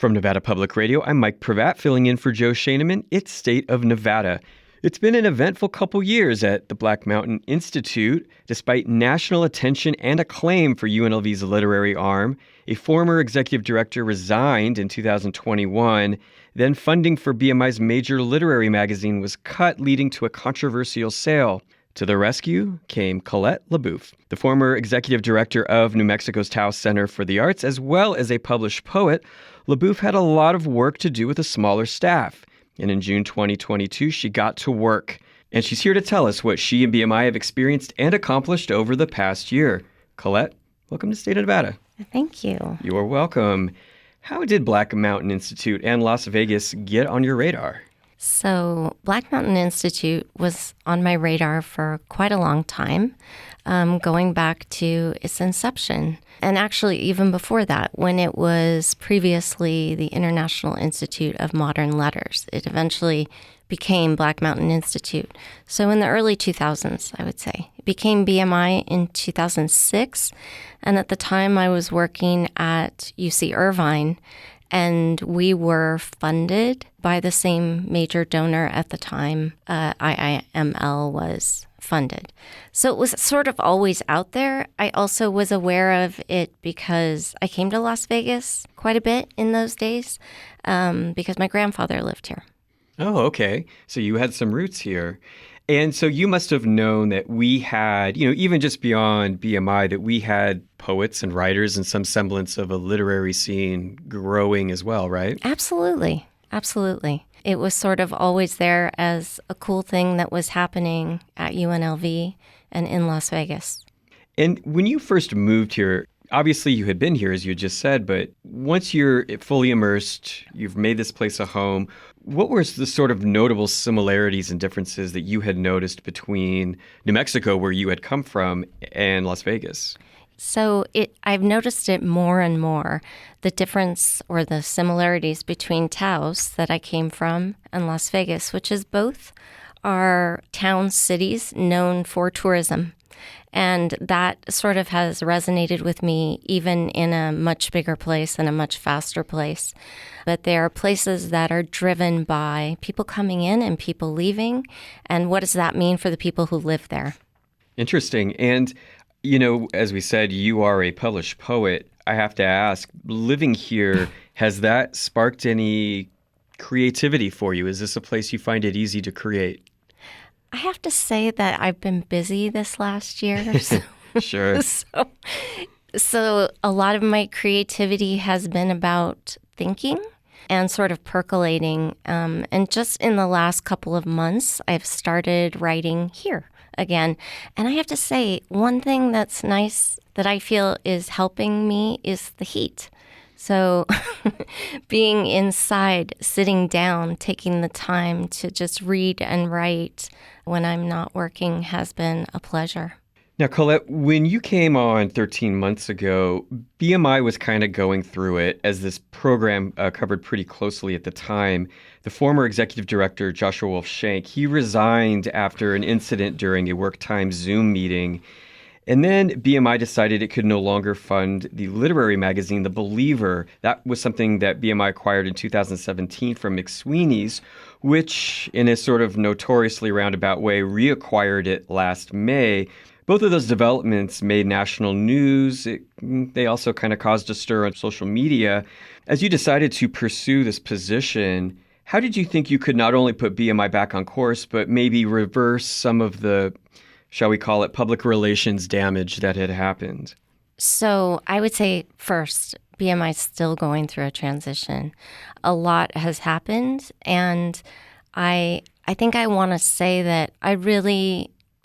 From Nevada Public Radio, I'm Mike Prevatt, filling in for Joe Schoeneman. It's State of Nevada. It's been an eventful couple years at the Black Mountain Institute. Despite national attention and acclaim for UNLV's literary arm, a former executive director resigned in 2021. Then funding for BMI's major literary magazine was cut, leading to a controversial sale. To the rescue came Colette LaBouff, the former executive director of New Mexico's Taos Center for the Arts, as well as a published poet. LaBouff had a lot of work to do with a smaller staff. And in June 2022, she got to work. And she's here to tell us what she and BMI have experienced and accomplished over the past year. Colette, welcome to State of Nevada. Thank you. You are welcome. How did Black Mountain Institute and Las Vegas get on your radar? So Black Mountain Institute was on my radar for quite a long time, going back to its inception. And actually, even before that, when it was previously the International Institute of Modern Letters, it eventually became Black Mountain Institute. So in the early 2000s, I would say. It became BMI in 2006. And at the time, I was working at UC Irvine, and we were funded by the same major donor at the time IIML was funded. So it was sort of always out there. I also was aware of it because I came to Las Vegas quite a bit in those days because my grandfather lived here. Oh, okay. So you had some roots here. And so you must have known that we had, even just beyond BMI, that we had poets and writers and some semblance of a literary scene growing as well, right? Absolutely. Absolutely. It was sort of always there as a cool thing that was happening at UNLV and in Las Vegas. And when you first moved here, obviously you had been here, as you just said, but once you're fully immersed, you've made this place a home. What were the sort of notable similarities and differences that you had noticed between New Mexico, where you had come from, and Las Vegas? So I've noticed it more and more, the difference or the similarities between Taos that I came from and Las Vegas, which is both are towns, cities known for tourism. And that sort of has resonated with me even in a much bigger place and a much faster place. But there are places that are driven by people coming in and people leaving. And what does that mean for the people who live there? Interesting. And, as we said, you are a published poet. I have to ask, living here, has that sparked any creativity for you? Is this a place you find it easy to create? I have to say that I've been busy this last year. So, Sure. So a lot of my creativity has been about thinking and sort of percolating. And just in the last couple of months, I've started writing here again. And I have to say, one thing that's nice that I feel is helping me is the heat. So being inside, sitting down, taking the time to just read and write when I'm not working has been a pleasure. Now, Colette, when you came on 13 months ago, BMI was kind of going through it, as this program covered pretty closely at the time. The former executive director, Joshua Wolf-Shank, he resigned after an incident during a work time Zoom meeting. And then BMI decided it could no longer fund the literary magazine, The Believer. That was something that BMI acquired in 2017 from McSweeney's, which, in a sort of notoriously roundabout way, reacquired it last May. Both of those developments made national news. They also kind of caused a stir on social media. As you decided to pursue this position, how did you think you could not only put BMI back on course, but maybe reverse some of the, shall we call it, public relations damage that had happened? So I would say first, BMI is still going through a transition. A lot has happened, and I think I want to say that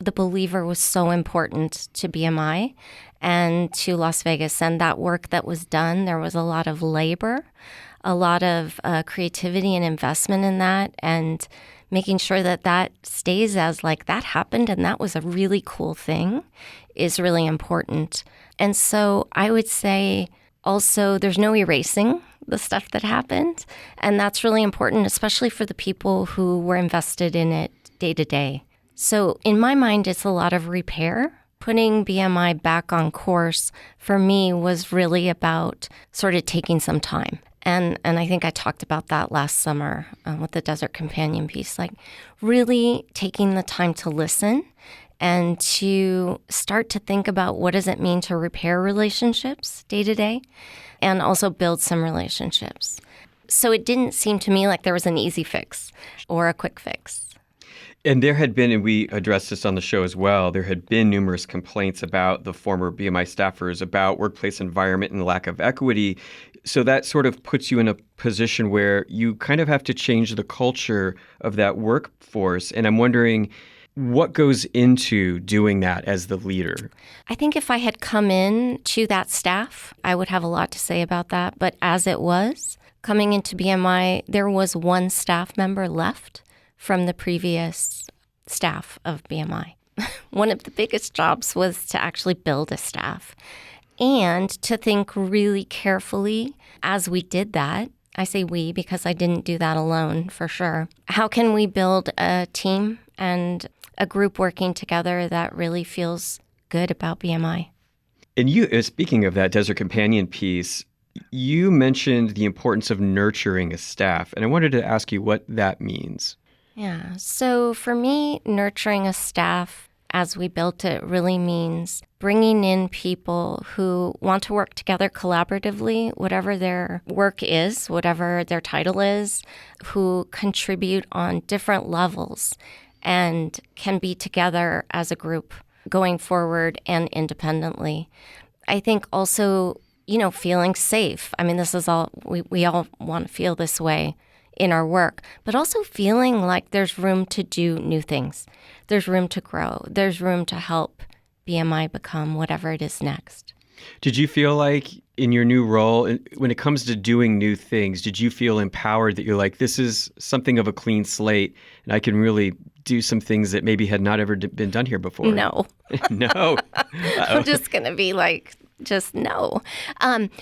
The Believer was so important to BMI and to Las Vegas, and that work that was done, there was a lot of labor, a lot of creativity and investment in that, and making sure that that stays as like that happened and that was a really cool thing is really important. And so I would say also there's no erasing the stuff that happened, and that's really important, especially for the people who were invested in it day to day. So in my mind, it's a lot of repair. Putting BMI back on course for me was really about sort of taking some time And I think I talked about that last summer with the Desert Companion piece, like really taking the time to listen and to start to think about what does it mean to repair relationships day to day and also build some relationships. So it didn't seem to me like there was an easy fix or a quick fix. And there had been, and we addressed this on the show as well, there had been numerous complaints about the former BMI staffers about workplace environment and lack of equity. So that sort of puts you in a position where you kind of have to change the culture of that workforce. And I'm wondering what goes into doing that as the leader. I think if I had come in to that staff, I would have a lot to say about that. But as it was, coming into BMI, there was one staff member left from the previous staff of BMI. One of the biggest jobs was to actually build a staff and to think really carefully as we did that. I say we because I didn't do that alone, for sure. How can we build a team and a group working together that really feels good about BMI? And you, speaking of that Desert Companion piece, you mentioned the importance of nurturing a staff. And I wanted to ask you what that means. Yeah. So for me, nurturing a staff as we built it really means bringing in people who want to work together collaboratively, whatever their work is, whatever their title is, who contribute on different levels and can be together as a group going forward and independently. I think also, feeling safe. I mean, this is all, we all want to feel this way in our work, but also feeling like there's room to do new things. There's room to grow. There's room to help BMI become whatever it is next. Did you feel like in your new role, when it comes to doing new things, did you feel empowered that you're like, this is something of a clean slate and I can really do some things that maybe had not ever been done here before? No. No. I'm just going to be like, just no.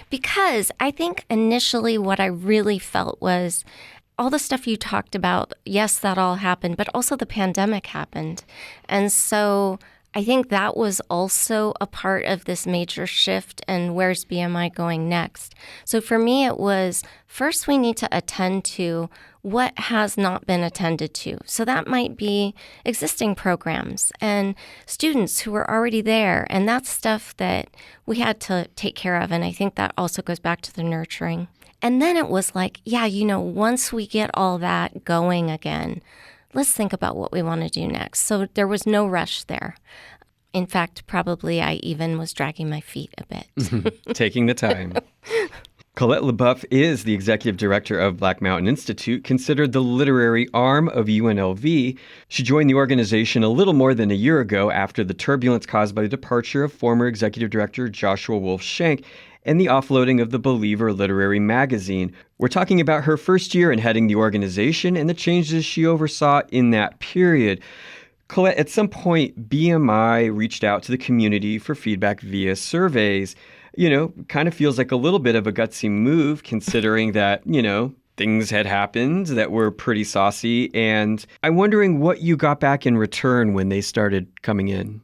Because I think initially what I really felt was all the stuff you talked about, yes, that all happened, but also the pandemic happened. And so I think that was also a part of this major shift and where's BMI going next. So for me, it was first we need to attend to what has not been attended to. So that might be existing programs and students who are already there. And that's stuff that we had to take care of. And I think that also goes back to the nurturing. And then it was like, once we get all that going again, let's think about what we want to do next. So there was no rush there. In fact, probably I even was dragging my feet a bit. Taking the time. Colette LaBouff is the executive director of Black Mountain Institute, considered the literary arm of UNLV. She joined the organization a little more than a year ago after the turbulence caused by the departure of former executive director Joshua Wolf Shenk and the offloading of the Believer literary magazine. We're talking about her first year in heading the organization and the changes she oversaw in that period. Colette, at some point, BMI reached out to the community for feedback via surveys. Kind of feels like a little bit of a gutsy move considering that, things had happened that were pretty saucy. And I'm wondering what you got back in return when they started coming in.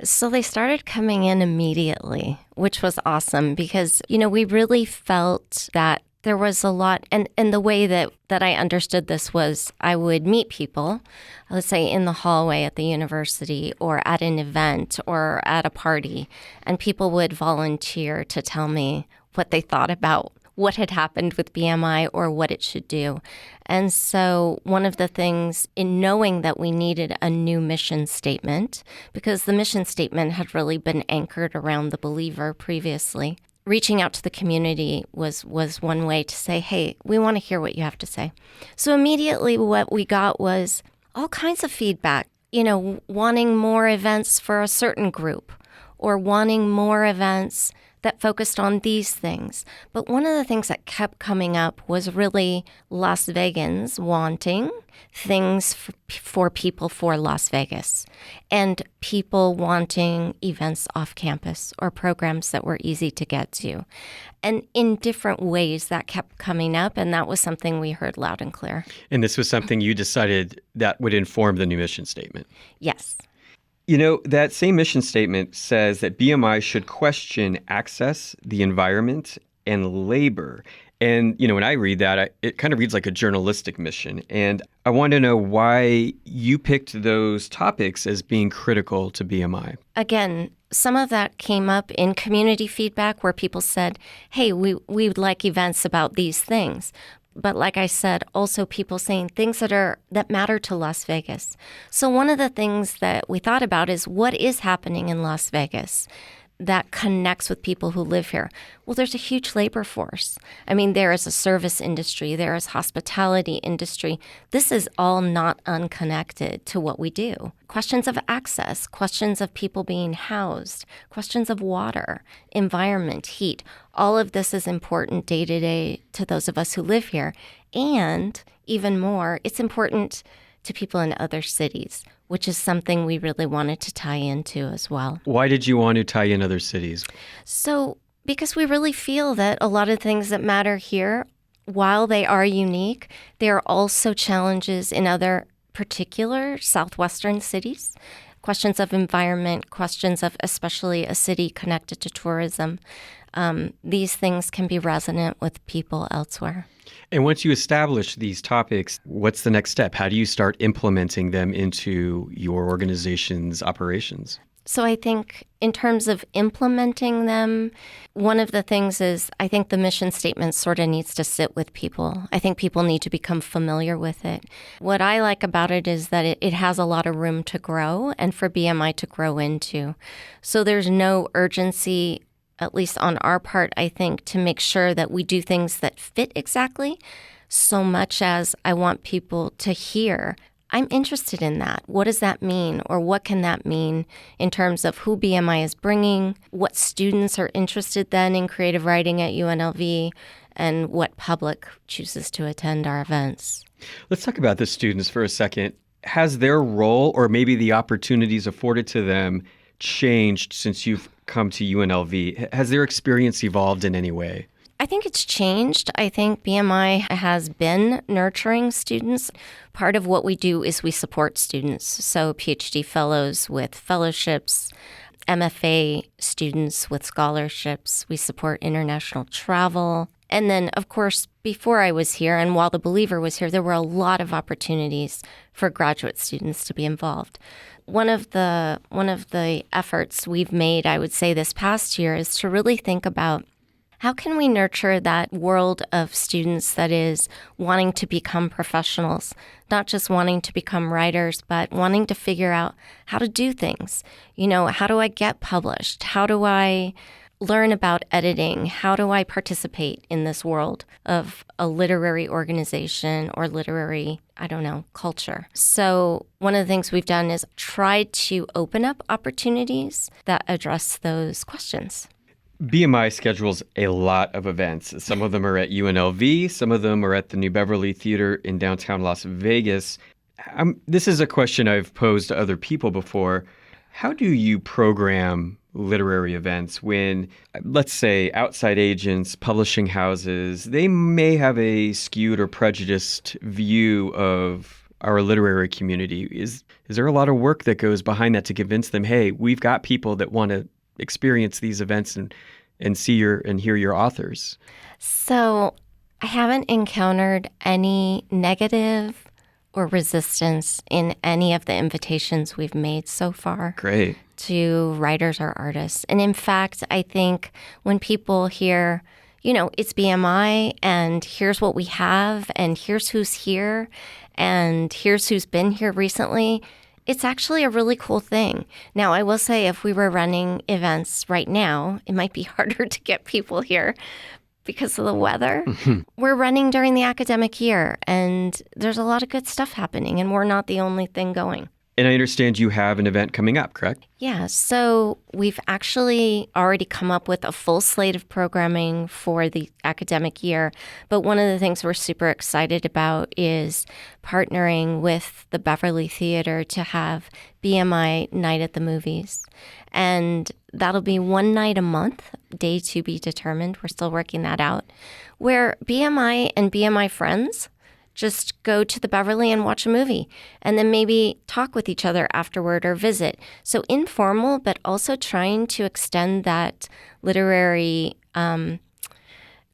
So they started coming in immediately, which was awesome because, we really felt that there was a lot. And the way that I understood this was I would meet people, let's say in the hallway at the university or at an event or at a party, and people would volunteer to tell me what they thought about what had happened with BMI or what it should do. And so one of the things in knowing that we needed a new mission statement, because the mission statement had really been anchored around the Believer previously, reaching out to the community was one way to say, hey, we want to hear what you have to say. So immediately what we got was all kinds of feedback, wanting more events for a certain group or wanting more events that focused on these things. But one of the things that kept coming up was really Las Vegans wanting things for people for Las Vegas and people wanting events off campus or programs that were easy to get to. And in different ways that kept coming up, and that was something we heard loud and clear. And this was something you decided that would inform the new mission statement. Yes. That same mission statement says that BMI should question access, the environment, and labor. And, when I read that, it kind of reads like a journalistic mission. And I want to know why you picked those topics as being critical to BMI. Again, some of that came up in community feedback where people said, hey, we would like events about these things. But like I said, also people saying things that matter to Las Vegas. So one of the things that we thought about is what is happening in Las Vegas that connects with people who live here. Well, there's a huge labor force. I mean, there is a service industry, there is hospitality industry. This is all not unconnected to what we do. Questions of access, questions of people being housed, questions of water, environment, heat. All of this is important day to day to those of us who live here. And even more, it's important to people in other cities, which is something we really wanted to tie into as well. Why did you want to tie in other cities? So, because we really feel that a lot of things that matter here, while they are unique, there are also challenges in other particular southwestern cities. Questions of environment, questions of especially a city connected to tourism. These things can be resonant with people elsewhere. And once you establish these topics, what's the next step? How do you start implementing them into your organization's operations? So I think in terms of implementing them, one of the things is I think the mission statement sort of needs to sit with people. I think people need to become familiar with it. What I like about it is that it has a lot of room to grow and for BMI to grow into. So there's no urgency, at least on our part, I think, to make sure that we do things that fit exactly, so much as I want people to hear, I'm interested in that. What does that mean? Or what can that mean in terms of who BMI is bringing, what students are interested then in creative writing at UNLV, and what public chooses to attend our events. Let's talk about the students for a second. Has their role or maybe the opportunities afforded to them changed since you've come to UNLV? Has their experience evolved in any way? I think it's changed. I think BMI has been nurturing students. Part of what we do is we support students. So PhD fellows with fellowships, MFA students with scholarships. We support international travel. And then, of course, before I was here and while The Believer was here, there were a lot of opportunities for graduate students to be involved. One of the efforts we've made, I would say this past year, is to really think about how can we nurture that world of students that is wanting to become professionals, not just wanting to become writers, but wanting to figure out how to do things. How do I get published? How do I learn about editing? How do I participate in this world of a literary organization or literary, culture? So one of the things we've done is tried to open up opportunities that address those questions. BMI schedules a lot of events. Some of them are at UNLV. Some of them are at the New Beverly Theater in downtown Las Vegas. This is a question I've posed to other people before. How do you program literary events when, let's say, outside agents, publishing houses, they may have a skewed or prejudiced view of our literary community? Is there a lot of work that goes behind that to convince them, hey, we've got people that want to experience these events and see and hear your authors? So I haven't encountered any negative or resistance in any of the invitations we've made so far. Great. To writers or artists. And in fact, I think when people hear, it's BMI and here's what we have and here's who's here and here's who's been here recently, it's actually a really cool thing. Now, I will say if we were running events right now, it might be harder to get people here because of the weather. We're running during the academic year, and there's a lot of good stuff happening, and we're not the only thing going. And I understand you have an event coming up, correct? Yeah, so we've actually already come up with a full slate of programming for the academic year. But one of the things we're super excited about is partnering with the Beverly Theater to have BMI Night at the Movies. And that'll be one night a month, day to be determined. We're still working that out, where BMI and BMI friends just go to the Beverly and watch a movie and then maybe talk with each other afterward or visit. So informal, but also trying to extend that literary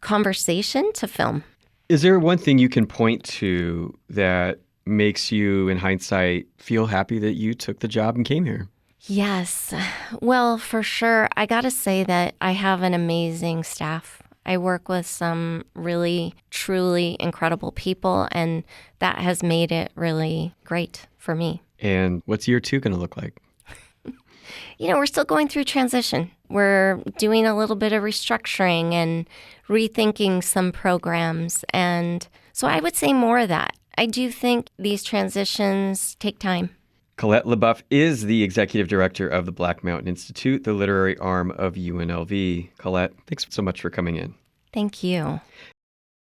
conversation to film. Is there one thing you can point to that makes you, in hindsight, feel happy that you took the job and came here? Yes. Well, for sure. I got to say that I have an amazing staff. I work with some really, truly incredible people, and that has made it really great for me. And what's year 2 going to look like? We're still going through transition. We're doing a little bit of restructuring and rethinking some programs. And so I would say more of that. I do think these transitions take time. Colette LaBouff is the executive director of the Black Mountain Institute, the literary arm of UNLV. Colette, thanks so much for coming in. Thank you.